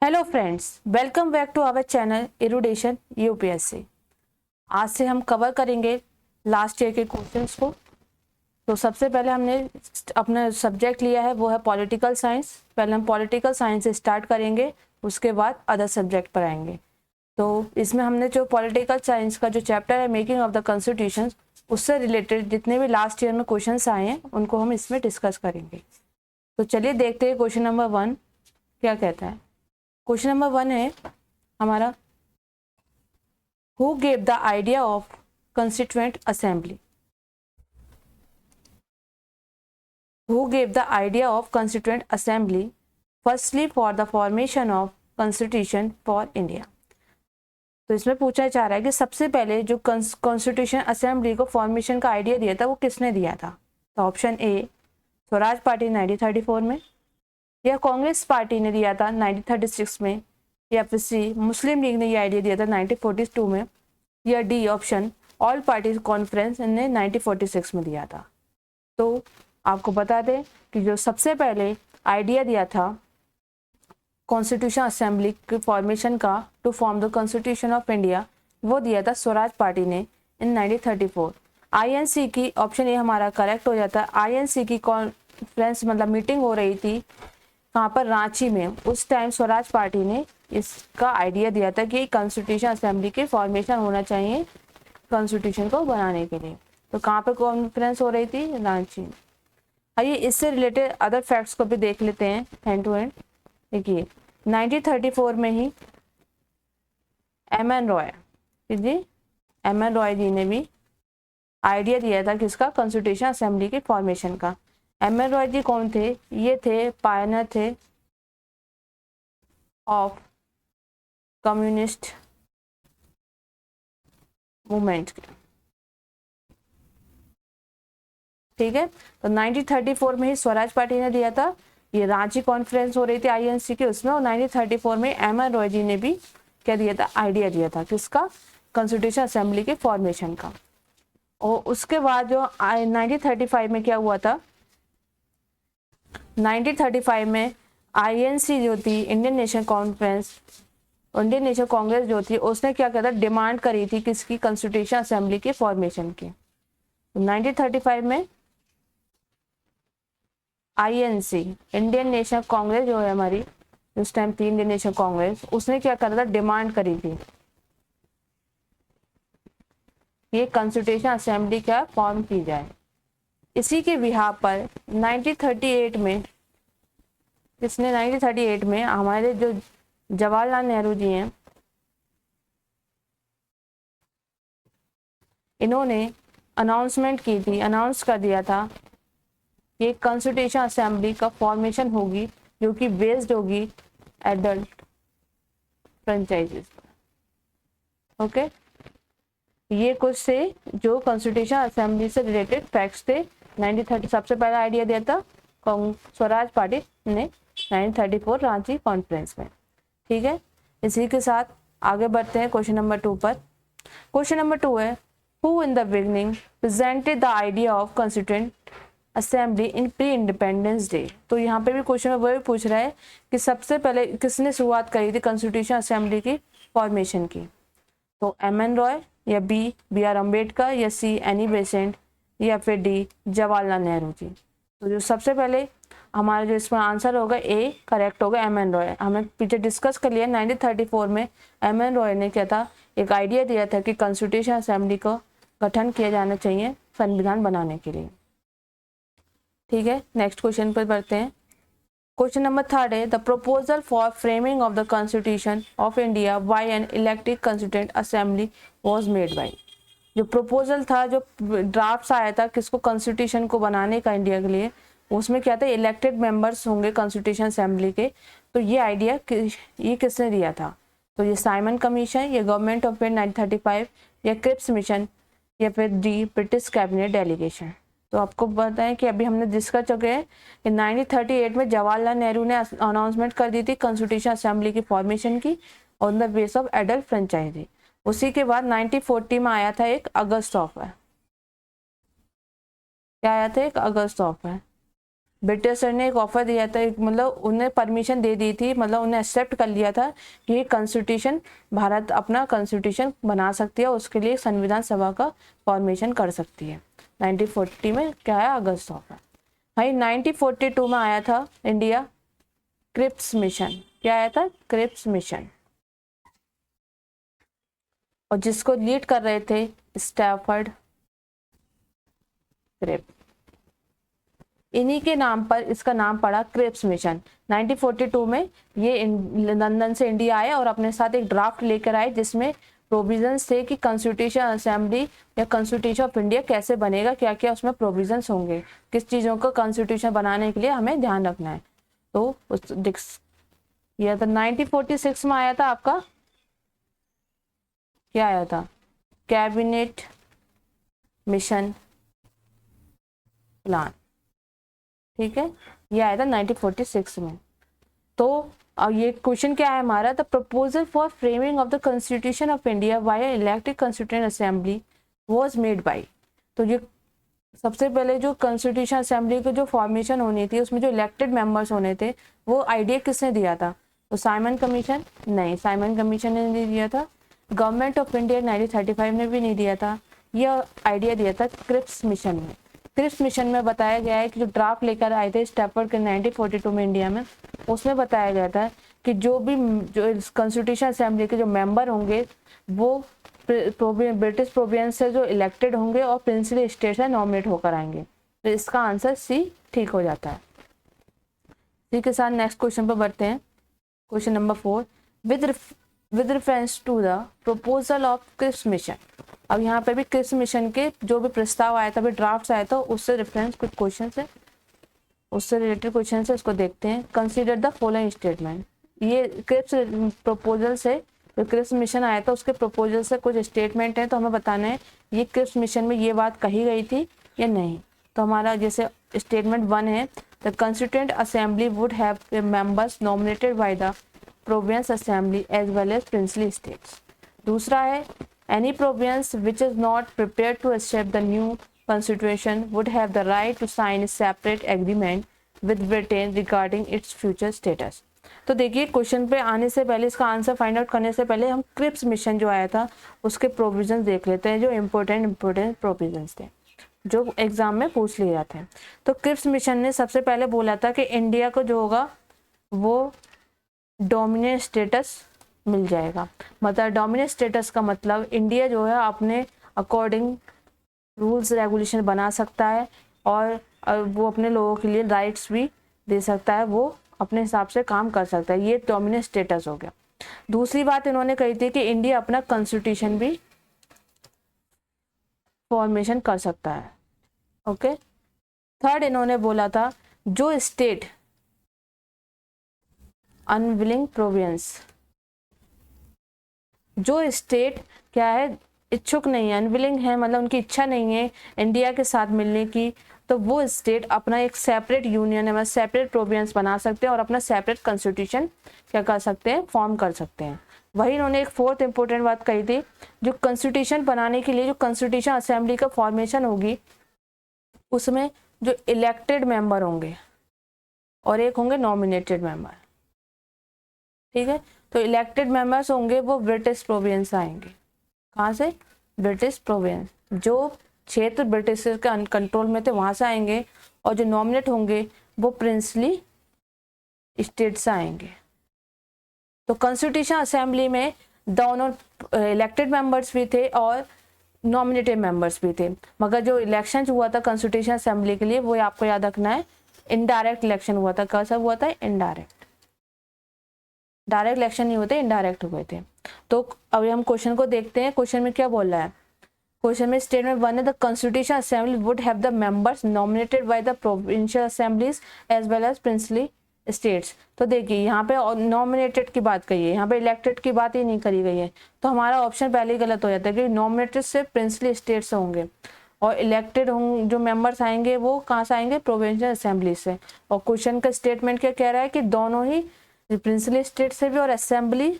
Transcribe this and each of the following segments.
Hello friends, welcome back to our channel Erudition UPSC. आज से हम कवर करेंगे लास्ट ईयर के क्वेश्चंस को। तो सबसे पहले हमने अपना सब्जेक्ट लिया है वो है पॉलिटिकल साइंस। पहले हम पॉलिटिकल साइंस से स्टार्ट करेंगे, उसके बाद अदर सब्जेक्ट पर आएंगे। तो इसमें हमने जो पॉलिटिकल साइंस का जो चैप्टर है मेकिंग ऑफ द कॉन्स्टिट्यूशन, उससे रिलेटेड जितने भी लास्ट ईयर में क्वेश्चन आए हैं उनको हम इसमें डिस्कस करेंगे। तो चलिए देखते हैं क्वेश्चन नंबर 1 क्या कहता है। क्वेश्चन नंबर 1 है हमारा, who gave the idea of constituent assembly. Who gave the idea of constituent assembly firstly for the formation of constitution for India. तो इसमें पूछा जा रहा है कि सबसे पहले जो कॉन्स्टिट्यूशन असेंबली को फॉर्मेशन का आइडिया दिया था वो किसने दिया था। तो ऑप्शन ए स्वराज पार्टी 1934 में, या कांग्रेस पार्टी ने दिया था 1936 में, या फिर सी मुस्लिम लीग ने ये आइडिया दिया था 1942 में, या D option all parties conference ने 1946 में दिया था। तो आपको बता दें कि जो सबसे पहले आइडिया दिया था कॉन्स्टिट्यूशन असेंबली के फॉर्मेशन का to form the constitution of India, वो दिया था स्वराज पार्टी ने इन 1934। आईएनसी की ऑप्शन ए हमारा करेक्ट हो जाता है। आईएनसी की कॉन्फ्रेंस मतलब मीटिंग हो रही थी कहाँ पर, रांची में। उस टाइम स्वराज पार्टी ने इसका आइडिया दिया था कि कॉन्स्टिट्यूशन असेंबली की फॉर्मेशन होना चाहिए कॉन्स्टिट्यूशन को बनाने के लिए। तो कहाँ पर कॉन्फ्रेंस हो रही थी, रांची में। आइए इससे रिलेटेड अदर फैक्ट्स को भी देख लेते हैं हैंड टू हैंड। देखिए 1934 में ही एम एन रॉय जी ने भी आइडिया दिया था किसका, कॉन्स्टिट्यूशन असेंबली की फॉर्मेशन का। एम एन रॉय जी कौन थे, ये थे पायनियर थे ऑफ कम्युनिस्ट मूवमेंट के। ठीक है, तो 1934 में ही स्वराज पार्टी ने दिया था, ये रांची कॉन्फ्रेंस हो रही थी आईएनसी की उसमें, और 1934 में एम एन रॉय जी ने भी क्या दिया था, आइडिया दिया था किसका, कॉन्स्टिट्यूशन असेंबली के फॉर्मेशन का। और उसके बाद जो 1935 में क्या हुआ था, 1935 में आईएनसी जो थी इंडियन नेशनल कांग्रेस जो थी उसने क्या किया था, डिमांड करी थी किसकी, कॉन्स्टिट्यूशन असेंबली की फॉर्मेशन की। 1935 में आईएनसी इंडियन नेशनल कांग्रेस जो है हमारी, उस टाइम थी इंडियन नेशनल कांग्रेस, उसने क्या करा था, डिमांड करी थी ये कॉन्स्टिट्यूशन असेंबली का फॉर्म की जाए। इसी के बिहार पर 1938 में किसने, 1938 में हमारे जो जवाहरलाल नेहरू जी हैं, इन्होंने अनाउंसमेंट की थी, अनाउंस कर दिया था कि कॉन्स्टिट्यूशन असेंबली का फॉर्मेशन होगी जो कि बेस्ड होगी एडल्ट फ्रेंचाइजेस पर। ओके, ये कुछ थे जो कॉन्स्टिट्यूशन असेंबली से रिलेटेड फैक्ट्स थे। 1930 सबसे पहला आइडिया दिया था स्वराज पार्टी ने 1934 रांची कॉन्फ्रेंस में। ठीक है, इसी के साथ आगे बढ़ते हैं क्वेश्चन नंबर 2 पर। क्वेश्चन नंबर 2 है, who in the beginning presented the idea of constituent assembly in pre independence day. तो यहाँ पे भी क्वेश्चन में वही पूछ रहा है कि सबसे पहले किसने शुरुआत करी थी कॉन्स्टिट्यूशन असेंबली की फॉर्मेशन की। तो एम एन रॉय, या बी आर अम्बेडकर, या सी एनी बेसेंट, या फिर डी जवाहरलाल नेहरू जी। तो जो सबसे पहले हमारा जो इसमें आंसर होगा ए करेक्ट होगा, एम एन रॉय। हमने पीछे डिस्कस कर लिया 1934 में एम एन रॉय ने क्या था, एक आइडिया दिया था कि कॉन्स्टिट्यूशन असेंबली का गठन किया जाना चाहिए संविधान बनाने के लिए। ठीक है, नेक्स्ट क्वेश्चन पर बढ़ते हैं। क्वेश्चन नंबर 3 है, the proposal for framing of the constitution of India by an elected constituent assembly was made by. जो प्रपोजल था, जो ड्राफ्ट आया था किसको, कॉन्स्टिट्यूशन को बनाने का इंडिया के लिए, उसमें क्या था, इलेक्टेड मेंबर्स होंगे कॉन्स्टिट्यूशन असेंबली के। तो ये आइडिया ये किसने दिया था, तो ये साइमन कमीशन, ये गवर्नमेंट ऑफ इंडिया 1935, या क्रिप्स मिशन, या फिर डी ब्रिटिश कैबिनेट डेलीगेशन। तो आपको बताएं कि अभी हमने डिस्कस चुके हैं कि 1938 में जवाहरलाल नेहरू ने अनाउंसमेंट कर दी थी कॉन्स्टिट्यूशन असेंबली की फॉर्मेशन की on the base of adult franchise. उसी के बाद 1940 में आया था एक अगस्त ऑफर। क्या आया था, एक अगस्त ऑफर। ब्रिटिशर ने एक ऑफर दिया था, मतलब उन्हें परमिशन दे दी थी, मतलब उन्हें एक्सेप्ट कर लिया था कि कॉन्स्टिट्यूशन, भारत अपना कॉन्स्टिट्यूशन बना सकती है, उसके लिए संविधान सभा का फॉर्मेशन कर सकती है। 1940 में क्या है, अगस्त ऑफर। भाई 1942 में आया था इंडिया क्रिप्स मिशन। क्या आया था, क्रिप्स मिशन, और जिसको लीड कर रहे थे स्टैफर्ड क्रिप्स। इन्हीं के नाम पर इसका नाम पड़ा क्रिप्स मिशन। 1942 में ये लंदन से इंडिया आए और अपने साथ एक ड्राफ्ट लेकर आए जिसमें प्रोविजंस थे कि कॉन्स्टिट्यूशन असेंबली या कॉन्स्टिट्यूशन ऑफ इंडिया कैसे बनेगा, क्या क्या उसमें प्रोविजंस होंगे, किस चीज़ों को कॉन्स्टिट्यूशन बनाने के लिए हमें ध्यान रखना है। तो यह था 1946 में आया था आपका, क्या आया था, कैबिनेट मिशन प्लान। ठीक है, ये आया था 1946 में। तो अब ये क्वेश्चन क्या है हमारा, the proposal for framing of the constitution of India via elected constituent assembly was made by. तो ये सबसे पहले जो कॉन्स्टिट्यूशन असेंबली की जो फॉर्मेशन होनी थी, उसमें जो इलेक्टेड मेंबर्स होने थे, वो आइडिया किसने दिया था, तो साइमन कमीशन, नहीं साइमन कमीशन ने नहीं दिया था, गवर्नमेंट ऑफ इंडिया 1935 ने भी नहीं दिया था, यह आइडिया दिया था क्रिप्स मिशन में। क्रिप्स मिशन में बताया गया है कि जो ड्राफ्ट लेकर आए थे स्टैफर्ड के 1942 में इंडिया में, उसमें बताया गया था कि जो कॉन्स्टिट्यूशन असेंबली के जो मेंबर होंगे वो ब्रिटिश प्रोविंस से जो इलेक्टेड होंगे और प्रिंसिपल स्टेट से नॉमिनेट होकर आएंगे। तो इसका आंसर सी ठीक हो जाता है। इसी के साथ नेक्स्ट क्वेश्चन पर बढ़ते हैं। Question number 4, with reference to the proposal of Cripps mission. अब यहाँ पे भी क्रिप्स मिशन के जो भी प्रस्ताव आया था, भी ड्राफ्ट आया था, उससे रेफरेंस कुछ क्वेश्चन है, उससे रिलेटेड क्वेश्चन है, उसको देखते हैं। Consider the following statement. ये क्रिप्स प्रपोजल से, जो क्रिप्स मिशन आया था उसके प्रपोजल से कुछ स्टेटमेंट है, तो हमें बताना है ये क्रिप्स मिशन में ये बात कही गई थी या नहीं। तो हमारा जैसे स्टेटमेंट 1 है, the constituent assembly would have members nominated by the province assembly as well as princely states. दूसरा है, any province which is not prepared to accept the new constitution would have the right to sign a separate agreement with Britain regarding its future status। तो देखिए question पे आने से पहले, इसका answer find out करने से पहले हम क्रिप्स मिशन जो आया था उसके प्रोविजंस देख लेते हैं, जो इम्पोर्टेंट प्रोविजंस थे जो एग्जाम में पूछ लिए जाते हैं। तो क्रिप्स मिशन ने सबसे पहले बोला था कि इंडिया को जो होगा वो डोमिनेंट स्टेटस मिल जाएगा। मतलब डोमिनेंट स्टेटस का मतलब इंडिया जो है अपने अकॉर्डिंग रूल्स रेगुलेशन बना सकता है और वो अपने लोगों के लिए राइट्स भी दे सकता है, वो अपने हिसाब से काम कर सकता है। ये डोमिनेंट स्टेटस हो गया। दूसरी बात इन्होंने कही थी कि इंडिया अपना कॉन्स्टिट्यूशन भी फॉर्मेशन कर सकता है। ओके। थर्ड इन्होंने बोला था जो स्टेट अनविलिंग प्रोविंस, जो स्टेट क्या है, इच्छुक नहीं है, अनविलिंग है, मतलब उनकी इच्छा नहीं है इंडिया के साथ मिलने की, तो वो स्टेट अपना एक सेपरेट यूनियन है, मतलब सेपरेट प्रोविंस बना सकते हैं और अपना सेपरेट कॉन्स्टिट्यूशन क्या कर सकते हैं, फॉर्म कर सकते हैं। वही इन्होंने एक फोर्थ इंपॉर्टेंट बात कही थी, जो कॉन्स्टिट्यूशन बनाने के लिए जो कॉन्स्टिट्यूशन असेंबली का फॉर्मेशन होगी उसमें जो इलेक्टेड मेंबर होंगे और एक होंगे नॉमिनेटेड मेंबर। ठीक है, तो इलेक्टेड मेंबर्स होंगे वो ब्रिटिश प्रोविंस आएंगे। कहाँ से, ब्रिटिश प्रोविंस, जो क्षेत्र ब्रिटिश के कंट्रोल में थे वहां से आएंगे, और जो नॉमिनेट होंगे वो प्रिंसली स्टेट से आएंगे। तो कॉन्स्टिट्यूशन असेंबली में दोनों इलेक्टेड मेंबर्स भी थे और नॉमिनेटेड मेंबर्स भी थे, मगर जो इलेक्शन हुआ था कॉन्स्टिट्यूशन असेंबली के लिए वो आपको याद रखना है इनडायरेक्ट इलेक्शन हुआ था। कैसा हुआ था, इनडायरेक्ट, डायरेक्ट इलेक्शन नहीं होते, इनडायरेक्ट हुए थे। तो अब हम क्वेश्चन को देखते हैं, क्वेश्चन में क्या बोल रहा है। क्वेश्चन में स्टेटमेंट 1 है, the constitution assembly would have the members nominated by the provincial assemblies as well as princely states. तो देखिए यहाँ पे नॉमिनेटेड की बात कही है, यहाँ पे इलेक्टेड की बात ही नहीं करी गई है, तो हमारा ऑप्शन पहले ही गलत हो जाता है, क्योंकि नॉमिनेटेड से प्रिंसली स्टेट्स होंगे और इलेक्टेड होंगे जो मेंबर्स आएंगे वो कहाँ से आएंगे, प्रोविंशियल असेंबली से। और क्वेश्चन का स्टेटमेंट क्या कह रहा है कि दोनों ही प्रिंसली स्टेट से भी और असेंबली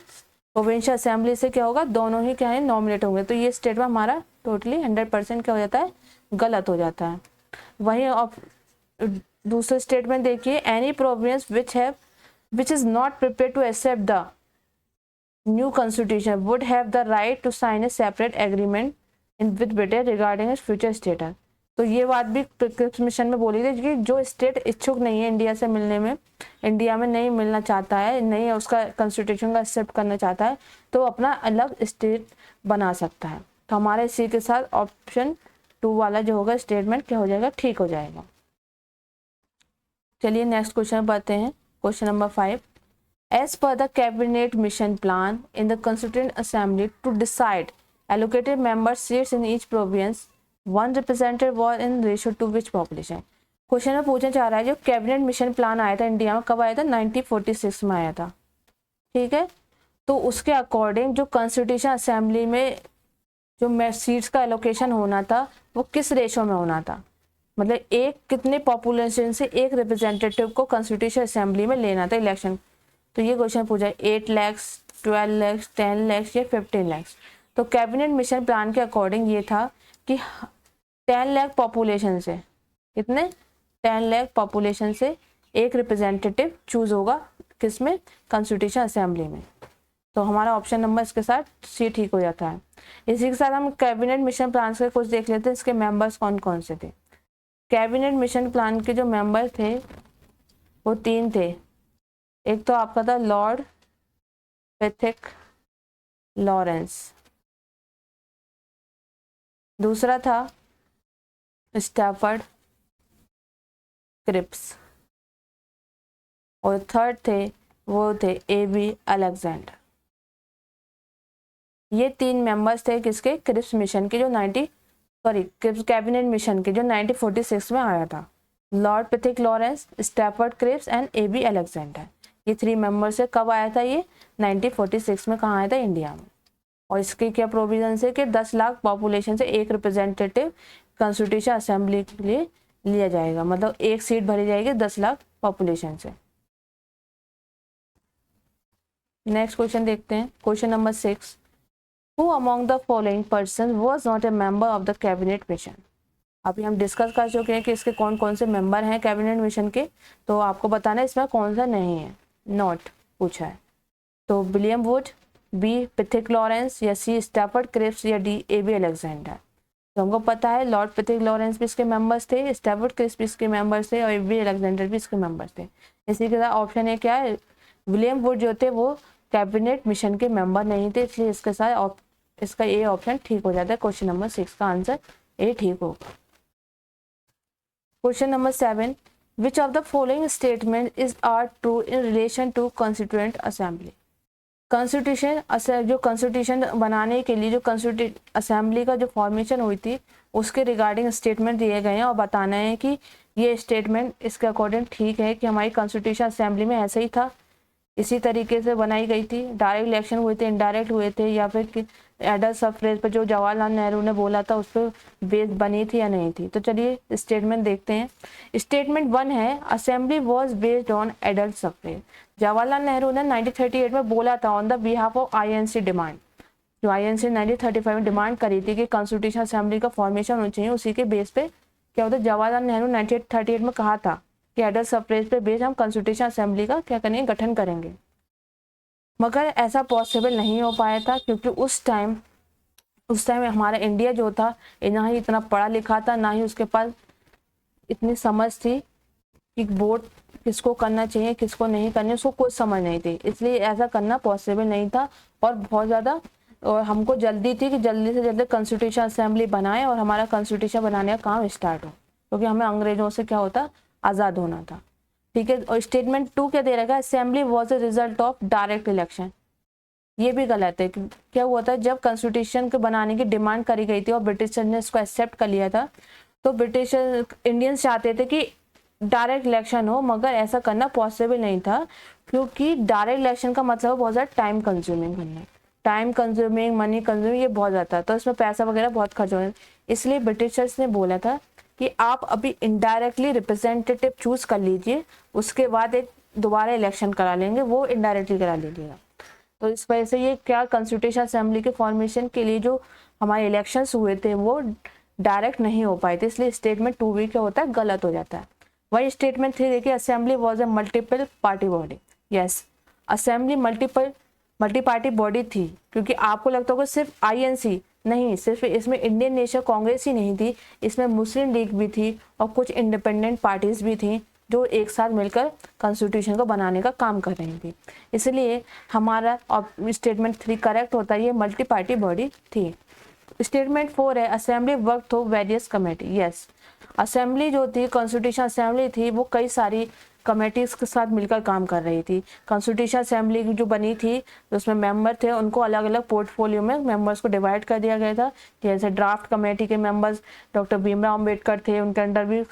प्रोविंशियल असेंबली से क्या होगा, दोनों ही क्या है, नॉमिनेट होंगे। तो ये स्टेटमेंट हमारा टोटली 100% क्या हो जाता है, गलत हो जाता है। वहीं दूसरा स्टेटमेंट देखिए, any province which is not prepare to accept the new constitution would have the right to sign a separate agreement in with Britain regarding its future status. तो ये बात भी क्रिप्स मिशन में बोली थी कि जो स्टेट इच्छुक नहीं है इंडिया से मिलने में, इंडिया में नहीं मिलना चाहता है, नहीं उसका कॉन्स्टिट्यूशन का एक्सेप्ट करना चाहता है, तो अपना अलग स्टेट बना सकता है। तो हमारे इसी के साथ ऑप्शन 2 वाला जो होगा स्टेटमेंट क्या हो जाएगा, ठीक हो जाएगा। चलिए नेक्स्ट क्वेश्चन पढ़ते हैं। Question number 5, as per the cabinet mission plan in the constituent assembly to decide allocated member seats in each province, one representative was in ratio to which population। Question में पूछना चाह रहा है जो cabinet mission plan आया था India में, कब आया था, 1946 में आया था, ठीक है। तो उसके अकॉर्डिंग जो कॉन्स्टिट्यूशन असेंबली में जो सीट्स का एलोकेशन होना था वो किस रेशो में होना था, मतलब एक कितने पॉपुलेशन से एक रिप्रेजेंटेटिव को कॉन्स्टिट्यूशन असेंबली में लेना था इलेक्शन। तो ये क्वेश्चन पूछा है 8 लाख, 12 लाख, 10 लाख या 15 लाख। तो कैबिनेट मिशन प्लान के अकॉर्डिंग ये था कि 10 लाख पॉपुलेशन से, कितने, 10 लाख पॉपुलेशन से एक रिप्रेजेंटेटिव चूज होगा किसमें, कॉन्स्टिट्यूशन असेंबली में। तो हमारा ऑप्शन नंबर इसके साथ सी ठीक हो जाता है। इसी के साथ हम कैबिनेट मिशन प्लान के कुछ देख लेते हैं, इसके मेंबर्स कौन कौन से थे। कैबिनेट मिशन प्लान के जो मेंबर थे वो 3 थे। एक तो आपका था लॉर्ड पेथिक लॉरेंस, दूसरा था स्टैफर्ड क्रिप्स, और थर्ड थे AB अलेक्जेंडर। ये 3 मेंबर्स थे किसके, क्रिप्स मिशन के, जो क्रिप्स कैबिनेट मिशन के जो 1946 में आया था। Lord Pethick Lawrence, Stafford Cripps and AB Alexander, ये 3 मेंबर्स से कब आया था, ये 1946 में कहाँ आया था, इंडिया में। और इसके क्या प्रोविजन है कि 10 लाख पॉपुलेशन से एक रिप्रेजेंटेटिव कॉन्स्टिट्यूशन असेंबली के लिए लिया जाएगा, मतलब एक सीट भरी जाएगी 10 लाख पॉपुलेशन से। नेक्स्ट क्वेश्चन देखते हैं, question number 6, who among the following person was not a member of the cabinet mission. अभी हम डिस्कस कर चुके हैं कि इसके कौन कौन से मेंबर हैं कैबिनेट मिशन के, तो आपको बताना है इसमें कौन सा नहीं है, नॉट पूछा है। तो William Wood, B Pethick Lawrence, या सी स्टैफर्ड क्रिप्स, या डी AB अलेक्जेंडर। तो हमको पता है लॉर्ड पेथिक लॉरेंस भी इसके मेंबर्स थे, स्टैफर्ड क्रिप्स भी इसके मेंबर्स थे, और AB अलेक्जेंडर भी इसके मेंबर्स थे। इसी के साथ ऑप्शन ए क्या है, विलियम वुड जो थे वो कैबिनेट मिशन के मेंबर नहीं थे, इसलिए इसके साथ इसका ए ऑप्शन ठीक हो जाता है। क्वेश्चन नंबर 6 का आंसर ए ठीक होगा। Question number 7, which of the following statement is are true in relation to constituent assembly. जो कॉन्स्टिट्यूशन बनाने के लिए जो कॉन्स्टिट्यूएंट असेंबली का जो फॉर्मेशन हुई थी उसके रिगार्डिंग स्टेटमेंट दिए गए हैं, और बताना है कि ये स्टेटमेंट इसके अकॉर्डिंग ठीक है कि हमारी कॉन्स्टिट्यूशन असेंबली में ऐसे ही था, इसी तरीके से बनाई गई थी, डायरेक्ट इलेक्शन हुए थे, इनडायरेक्ट हुए थे, या फिर एडल्ट सफरेज पर जो जवाहरलाल नेहरू ने बोला था उस पर बेस बनी थी या नहीं थी। तो चलिए स्टेटमेंट देखते हैं। स्टेटमेंट 1 है, assembly was based on adult suffrage. Jawaharlal Nehru ने 1938 में बोला था on the behalf of INC demand, जो INC 1935 में डिमांड करी थी कि कॉन्स्टिट्यूशन असेंबली का फॉर्मेशन होना चाहिए, उसी के बेस पे क्या होता है, जवाहरलाल नेहरू 1938 में कहा था कि एडल्ट सफरेज पे बेस हम कॉन्स्टिट्यूशन असेंबली का क्या करेंगे, गठन करेंगे। मगर ऐसा पॉसिबल नहीं हो पाया था क्योंकि उस टाइम हमारा इंडिया जो था ना ही इतना पढ़ा लिखा था, ना ही उसके पास इतनी समझ थी कि वोट किसको करना चाहिए किसको नहीं करना, उसको कोई समझ नहीं थी, इसलिए ऐसा करना पॉसिबल नहीं था। और बहुत ज़्यादा और हमको जल्दी थी कि जल्दी से जल्दी कॉन्स्टिट्यूशन असेंबली बनाए और हमारा कॉन्स्टिट्यूशन बनाने का काम स्टार्ट हो, क्योंकि हमें अंग्रेजों से क्या होता, आज़ाद होना था, ठीक है। और स्टेटमेंट 2 क्या दे रखा है, assembly was a result of direct election. ये भी गलत है। क्या हुआ था, जब कॉन्स्टिट्यूशन के बनाने की डिमांड करी गई थी और ब्रिटिशर ने इसको एक्सेप्ट कर लिया था, तो ब्रिटिशर इंडियंस चाहते थे कि डायरेक्ट इलेक्शन हो, मगर ऐसा करना पॉसिबल नहीं था क्योंकि डायरेक्ट इलेक्शन का मतलब बहुत ज़्यादा टाइम कंज्यूमिंग करना, टाइम कंज्यूमिंग, मनी कंज्यूमिंग, ये बहुत ज़्यादा था, तो इसमें पैसा वगैरह बहुत खर्च होना। इसलिए ब्रिटिशर्स ने बोला था कि आप अभी इनडायरेक्टली रिप्रेजेंटेटिव चूज कर लीजिए, उसके बाद एक दोबारा इलेक्शन करा लेंगे, वो इनडायरेक्टली करा लीजिएगा। तो इस वजह से ये क्या कॉन्स्टिट्यूशन असेंबली के फॉर्मेशन के लिए जो हमारे इलेक्शंस हुए थे वो डायरेक्ट नहीं हो पाए थे, इसलिए स्टेटमेंट 2 भी क्या होता है, गलत हो जाता है। वही स्टेटमेंट 3 देखिए, assembly was a multiple party body. Yes, assembly multi party body थी, क्योंकि आपको लगता होगा सिर्फ आईएनसी नहीं, सिर्फ इसमें इंडियन नेशनल कांग्रेस ही नहीं थी, इसमें मुस्लिम लीग भी थी और कुछ इंडिपेंडेंट पार्टीज भी थी जो एक साथ मिलकर कॉन्स्टिट्यूशन को बनाने का काम कर रही थी। इसलिए हमारा स्टेटमेंट 3 करेक्ट होता है, ये मल्टी पार्टी बॉडी थी। स्टेटमेंट 4 है, assembly work through various committee. Yes, assembly जो थी, कॉन्स्टिट्यूशन असेंबली थी, वो कई सारी कमेटीज के साथ मिलकर काम कर रही थी। कॉन्स्टिट्यूशन असेंबली जो बनी थी, उसमें मेंबर थे, उनको अलग अलग पोर्टफोलियो में मेंबर्स को डिवाइड कर दिया गया था। जैसे ड्राफ्ट कमेटी के मेंबर्स डॉक्टर भीमराव अम्बेडकर थे, उनके अंडर भी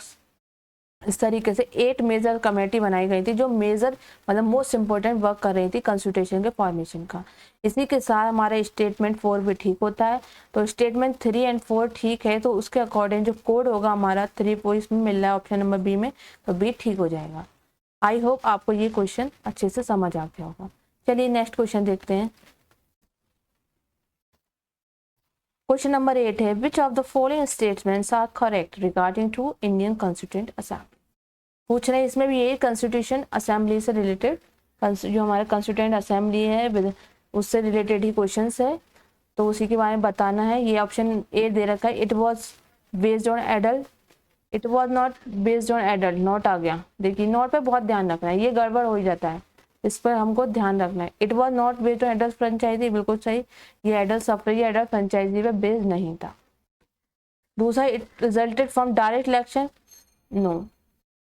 इस तरीके से 8 मेजर कमेटी बनाई गई थी, जो मेजर मतलब मोस्ट इंपॉर्टेंट वर्क कर रही थी कॉन्स्टिट्यूशन के फॉर्मेशन का। इसी के साथ हमारा स्टेटमेंट 4 भी ठीक होता है। तो स्टेटमेंट 3 एंड 4 ठीक है, तो उसके अकॉर्डिंग जो कोड होगा हमारा 3 4 इसमें मिल रहा है ऑप्शन नंबर बी में, तो बी ठीक हो जाएगा। आई होप आपको ये क्वेश्चन अच्छे से समझ आ गया होगा। चलिए नेक्स्ट क्वेश्चन देखते हैं। क्वेश्चन नंबर 8 है, which of the following statements are correct regarding to Indian constituent assembly. पूछ रहे हैं इसमें भी, ये कॉन्स्टिट्यूशन असेंबली से रिलेटेड, जो हमारा कॉन्स्टिट्यूएंट असेंबली है उससे रिलेटेड ही क्वेश्चंस है, तो उसी के बारे में बताना है। ये ऑप्शन ए दे रखा है, it was based on adult, it was not based on adult, not आ गया। देखिए नॉट पे बहुत ध्यान रखना है, ये गड़बड़ हो जाता है, इस पर हमको ध्यान रखना है। It was not based on adult franchise, बिल्कुल सही, ये एडल्ट सफरेज एडल्ट फ्रेंचाइजी पे बेस्ड नहीं था। दूसरा, it resulted from direct election, no,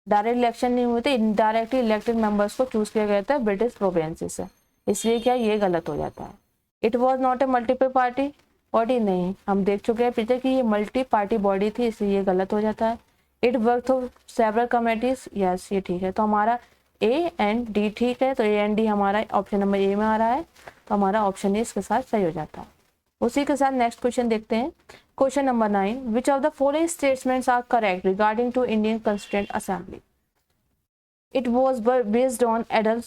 direct election नहीं हुए थे, इनडायरेक्टली इलेक्टेड मेंबर्स को चूज किया गया था ब्रिटिश प्रोविंसेस से, इसलिए क्या ये गलत हो जाता है। It was not a multiple party body, नहीं, हम देख चुके हैं पीछे कि ये मल्टी पार्टी बॉडी थी, इसलिए ये गलत हो जाता है। It work through several committees, yes ये ठीक है, तो हमारा ए एंड डी ठीक है, तो ए एंड डी हमारा ऑप्शन नंबर ए में आ रहा है, तो हमारा ऑप्शन ए इसके साथ सही हो जाता है। उसी के साथ नेक्स्ट क्वेश्चन देखते हैं। Question number 9, which of the following statements are correct regarding to Indian constituent assembly. It was based on adult,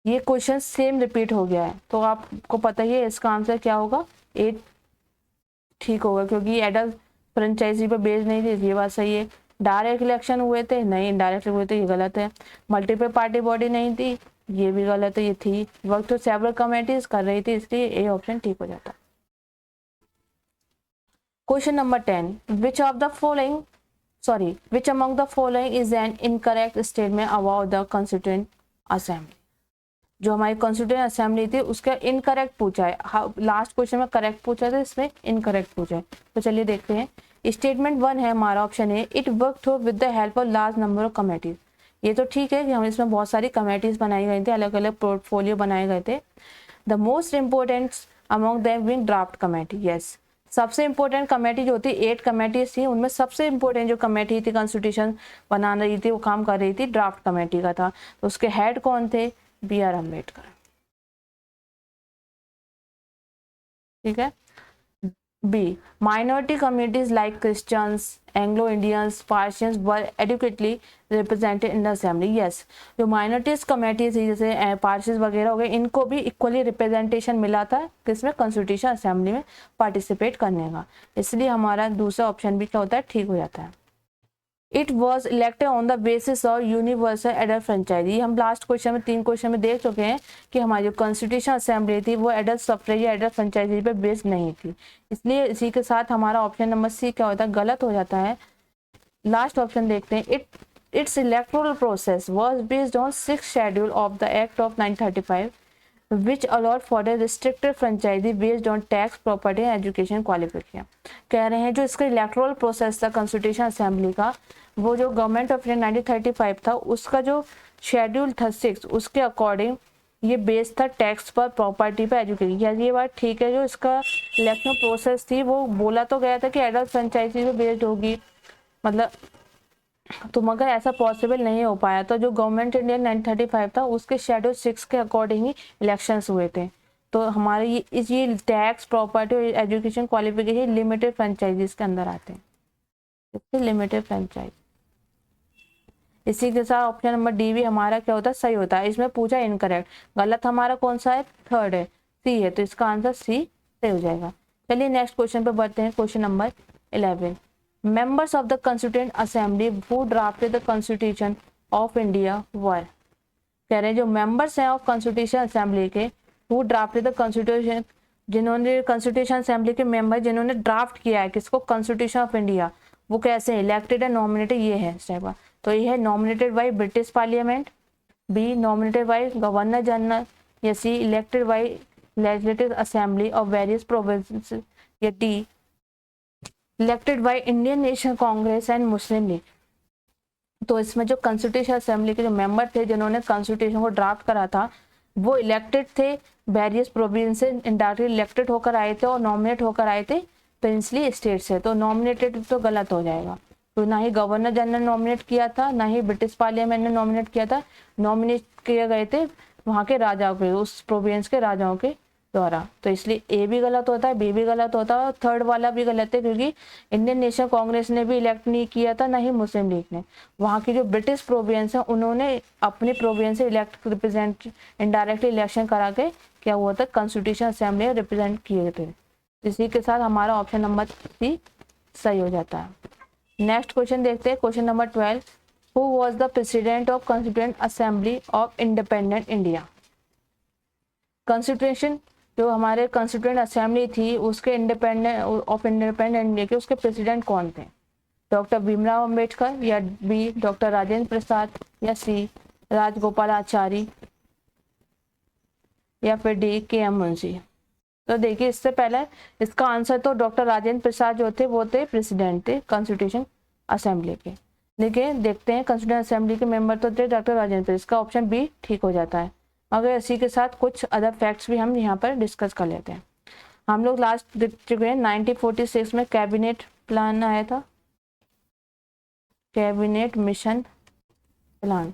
ये क्वेश्चन सेम रिपीट हो गया है, तो आपको पता ही है इसका आंसर क्या होगा, ए ठीक होगा, क्योंकि एडल्ट फ्रेंचाइजी पर बेस्ड नहीं थी, ये बात सही है। डायरेक्ट इलेक्शन हुए थे, नहीं इनडायरेक्ट हुए थे, ये गलत है। मल्टीपल पार्टी बॉडी नहीं थी, ये भी गलत है, ये थी। वर्क तो सेवरल कमेटीज कर रही थी, इसलिए ए ऑप्शन ठीक हो जाता। Question number 10, which of the following which among the following is an incorrect statement about the constituent assembly। जो हमारी कॉन्स्टिट्यूएंट असेंबली थी उसका इनकरेक्ट पूछा है, लास्ट क्वेश्चन में करेक्ट पूछा था, इसमें इनकरेक्ट पूछा है, तो चलिए देखते हैं। स्टेटमेंट 1 है हमारा ऑप्शन है, it work through with the help of large number of committees. ये तो ठीक है कि हम इसमें बहुत सारी कमेटीज बनाई गई थी, अलग अलग पोर्टफोलियो बनाए गए थे। The most important among them being draft committee, yes सबसे इंपॉर्टेंट कमेटी जो थी 8 कमेटीज थी, उनमें सबसे इंपॉर्टेंट जो कमेटी थी कॉन्स्टिट्यूशन बना रही थी, वो काम कर रही थी ड्राफ्ट कमेटी का था, तो उसके हेड कौन थे, बी.आर. अम्बेडकर। ठीक है। B, minority communities like Christians, Anglo Indians, Persians were adequately represented in the assembly. Yes, जो माइनॉरिटीज कमेटीज थी जैसे पार्शियंस वगैरह हो गए, इनको भी इक्वली रिप्रेजेंटेशन मिला था किसमें, कॉन्स्टिट्यूशन असेंबली में पार्टिसिपेट करने का, इसलिए हमारा दूसरा ऑप्शन भी क्या होता है, ठीक हो जाता है। It was elected on the basis of universal adult franchise, हम लास्ट क्वेश्चन में 3 क्वेश्चन में देख चुके हैं कि हमारी जो कॉन्स्टिट्यूशन असेंबली थी वो एडल्ट सफरेज या एडल्ट फ्रेंचाइजी पे बेस्ड नहीं थी, इसलिए इसी के साथ हमारा ऑप्शन नंबर सी क्या होता है, गलत हो जाता है। लास्ट ऑप्शन देखते हैं, it's electoral process was based on 6th schedule of the act of 1935 which allowed for a restricted franchisee based on tax, property and education qualification। कह रहे हैं जो इसका इलेक्टोरल प्रोसेस था कॉन्स्टिट्यूशन असेंबली का, वो जो गवर्नमेंट ऑफ 1935 था उसका जो शेड्यूल था 6, उसके अकॉर्डिंग ये बेस था टैक्स पर, प्रॉपर्टी पर, एजुकेशन। या ये बात ठीक है, जो इसका इलेक्शन प्रोसेस थी वो बोला तो गया था कि एडल्ट फ्रेंचाइजी पे बेस्ड होगी, मतलब तो मगर ऐसा पॉसिबल नहीं हो पाया, तो जो गवर्नमेंट इंडिया 1935 था उसके शेड्यूल 6 के अकॉर्डिंग ही इलेक्शंस हुए थे, तो हमारे ये टैक्स, प्रॉपर्टी और एजुकेशन क्वालिफिकेशन लिमिटेड फ्रेंचाइजीज के अंदर आते हैं, लिमिटेड फ्रेंचाइज। इसी के साथ ऑप्शन नंबर डी भी हमारा क्या होता है, सही होता है। इसमें पूछा इनकरेक्ट, गलत हमारा कौन सा है, 3rd है, सी है, तो इसका आंसर सी सही हो जाएगा। चलिए नेक्स्ट क्वेश्चन पे बढ़ते हैं, question number 11। Members of the constituent assembly who drafted the constitution of India were, कह रहे हैं जो मेंबर्स हैं ऑफ कॉन्स्टिट्यूशन असेंबली के, हु ड्राफ्टेड द कॉन्स्टिट्यूशन, जिन्होंने कॉन्स्टिट्यूशन असेंबली के मेंबर जिन्होंने ड्राफ्ट किया है किसको, कॉन्स्टिट्यूशन ऑफ इंडिया, वो कैसे इलेक्टेड एंड नॉमिनेटेड, ये है स्टेप। तो ये है nominated by British parliament, B nominated by governor general, या C elected by legislative assembly of various provinces, या D elected by Indian National Congress and Muslim League. तो इसमें जो कॉन्स्टिट्यूशन असेंबली के जो मेंबर थे जिन्होंने कॉन्स्टिट्यूशन को ड्राफ्ट करा था वो इलेक्टेड थे, वेरियस प्रोविंस से इनडायरेक्टली इलेक्टेड होकर आए थे और नॉमिनेट होकर आए थे प्रिंसली स्टेट से। तो नॉमिनेटेड तो गलत हो जाएगा, तो ना ही गवर्नर जनरल नॉमिनेट किया था, ना ही ब्रिटिश पार्लियामेंट ने नॉमिनेट किया था, नॉमिनेट किए गए थे वहाँ के राजाओं के, उस प्रोविंस के राजाओं के द्वारा। तो इसलिए ए भी गलत होता है, बी भी गलत होता है और थर्ड वाला भी गलत है, क्योंकि इंडियन नेशनल कांग्रेस ने भी इलेक्ट नहीं किया था, ना ही मुस्लिम लीग ने। वहाँ की जो ब्रिटिश प्रोविंस है उन्होंने अपने प्रोविंस से इलेक्ट रिप्रेजेंट इनडायरेक्टली इलेक्शन करा के क्या हुआ था, कॉन्स्टिट्यूशन असेंबली रिप्रेजेंट किए थे। इसी के साथ हमारा ऑप्शन नंबर सी सही हो जाता है। नेक्स्ट क्वेश्चन देखते हैं, question number 12, who was the president of constituent assembly of independent India. Constitution जो हमारे कॉन्स्टिट्यूएंट असेंबली थी उसके इंडिपेंडेंट इंडिया के उसके प्रेसिडेंट कौन थे, डॉक्टर भीमराव अंबेडकर, या बी डॉक्टर राजेंद्र प्रसाद, या सी राजगोपालाचारी, या फिर डी के एम मुंशी। तो देखिए इससे पहले इसका आंसर तो डॉक्टर राजेंद्र प्रसाद जो थे वो थे प्रेसिडेंट थे कॉन्स्टिट्यूशन असेंबली के। लेकिन देखते हैं कॉन्स्टिट्यूशन असेंबली के मेंबर तो थे डॉक्टर राजेंद्र प्रसाद, इसका ऑप्शन बी ठीक हो जाता है। मगर इसी के साथ कुछ अदर फैक्ट्स भी हम यहाँ पर डिस्कस कर लेते हैं। हम लोग लास्ट देख चुके हैं 1946 में कैबिनेट प्लान आया था, कैबिनेट मिशन प्लान,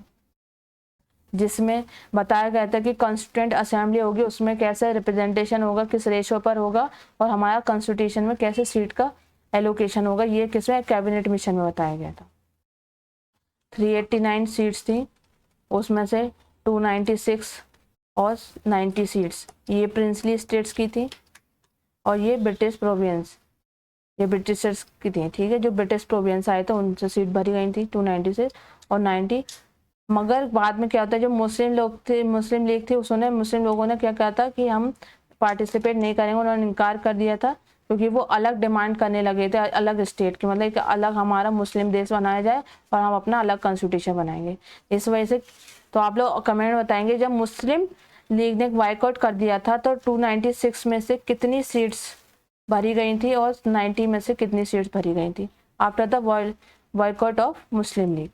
जिसमें बताया गया था कि कॉन्स्टिट्यूएंट असेंबली होगी उसमें कैसे रिप्रेजेंटेशन होगा, किस रेशो पर होगा, और हमारा कॉन्स्टिट्यूशन में कैसे सीट का एलोकेशन होगा, ये किसमें कैबिनेट मिशन में बताया गया था। 389 सीट्स थी, उसमें से 296 और 90 सीट्स ये प्रिंसली स्टेट्स की थी और ये ब्रिटिश प्रोविंस, ये ब्रिटिशर्स की थी। ठीक है, जो ब्रिटिश प्रोविंस आए थे उनसे सीट भरी गई थी 296 और 90। मगर बाद में क्या होता है, जो मुस्लिम लोग थे, मुस्लिम लीग थी, उसने मुस्लिम लोगों ने क्या कहा था कि हम पार्टिसिपेट नहीं करेंगे, उन्होंने इनकार कर दिया था, क्योंकि वो अलग डिमांड करने लगे थे अलग स्टेट की, मतलब कि अलग हमारा मुस्लिम देश बनाया जाए और हम अपना अलग कॉन्स्टिट्यूशन बनाएंगे। इस वजह से तो आप लोग कमेंट में बताएंगे जब मुस्लिम लीग ने बाइकआउट कर दिया था तो 296 में से कितनी सीट्स भरी गई थी और 90 में से कितनी सीट्स भरी गई थी after the boycott of Muslim league.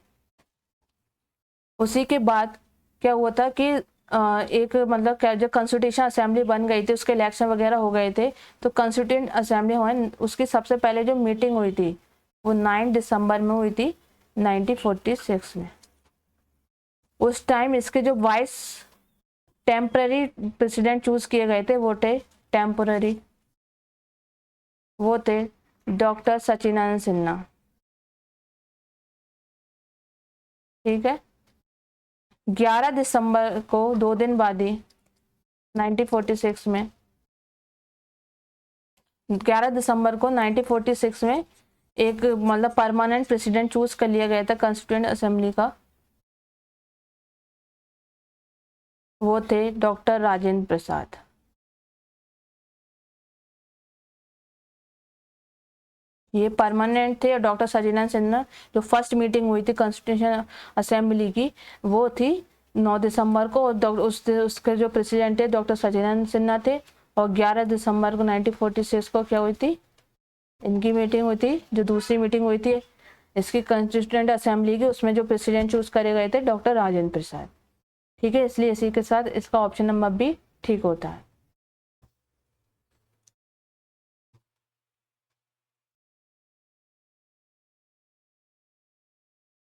उसी के बाद क्या हुआ था कि एक मतलब क्या जो कॉन्स्टिट्यूशन असेंबली बन गई थी उसके इलेक्शन वगैरह हो गए थे, तो कॉन्स्टिट्यूएंट असेंबली हुई, उसकी सबसे पहले जो मीटिंग हुई थी वो 9 दिसंबर में हुई थी 1946 में। उस टाइम इसके जो वाइस टेम्पररी प्रेसिडेंट चूज किए गए थे वो थे टेम्पररी, वो थे डॉक्टर सचिदानंद सिन्हा। ठीक है, 11 दिसंबर को 2 दिन बाद ही 1946 में 11 दिसंबर को 1946 में एक मतलब परमानेंट प्रेसिडेंट चूज कर लिया गया था कॉन्स्टिट्यूएंट असेंबली का, वो थे डॉक्टर राजेंद्र प्रसाद। ये परमानेंट थे और डॉक्टर सचिदानंद सिन्हा जो फर्स्ट मीटिंग हुई थी कॉन्स्टिट्यूशन असेंबली की वो थी 9 दिसंबर को, और उसके जो प्रेसिडेंट थे डॉक्टर सचिदानंद सिन्हा थे, और 11 दिसंबर को 1946 को क्या हुई थी, इनकी मीटिंग हुई थी। जो दूसरी मीटिंग हुई थी इसकी कॉन्स्टिट्यूएंट असेंबली की, उसमें जो प्रेसिडेंट चूज करे गए थे डॉक्टर राजेंद्र प्रसाद। ठीक है, इसलिए इसी के साथ इसका ऑप्शन नंबर बी ठीक होता है।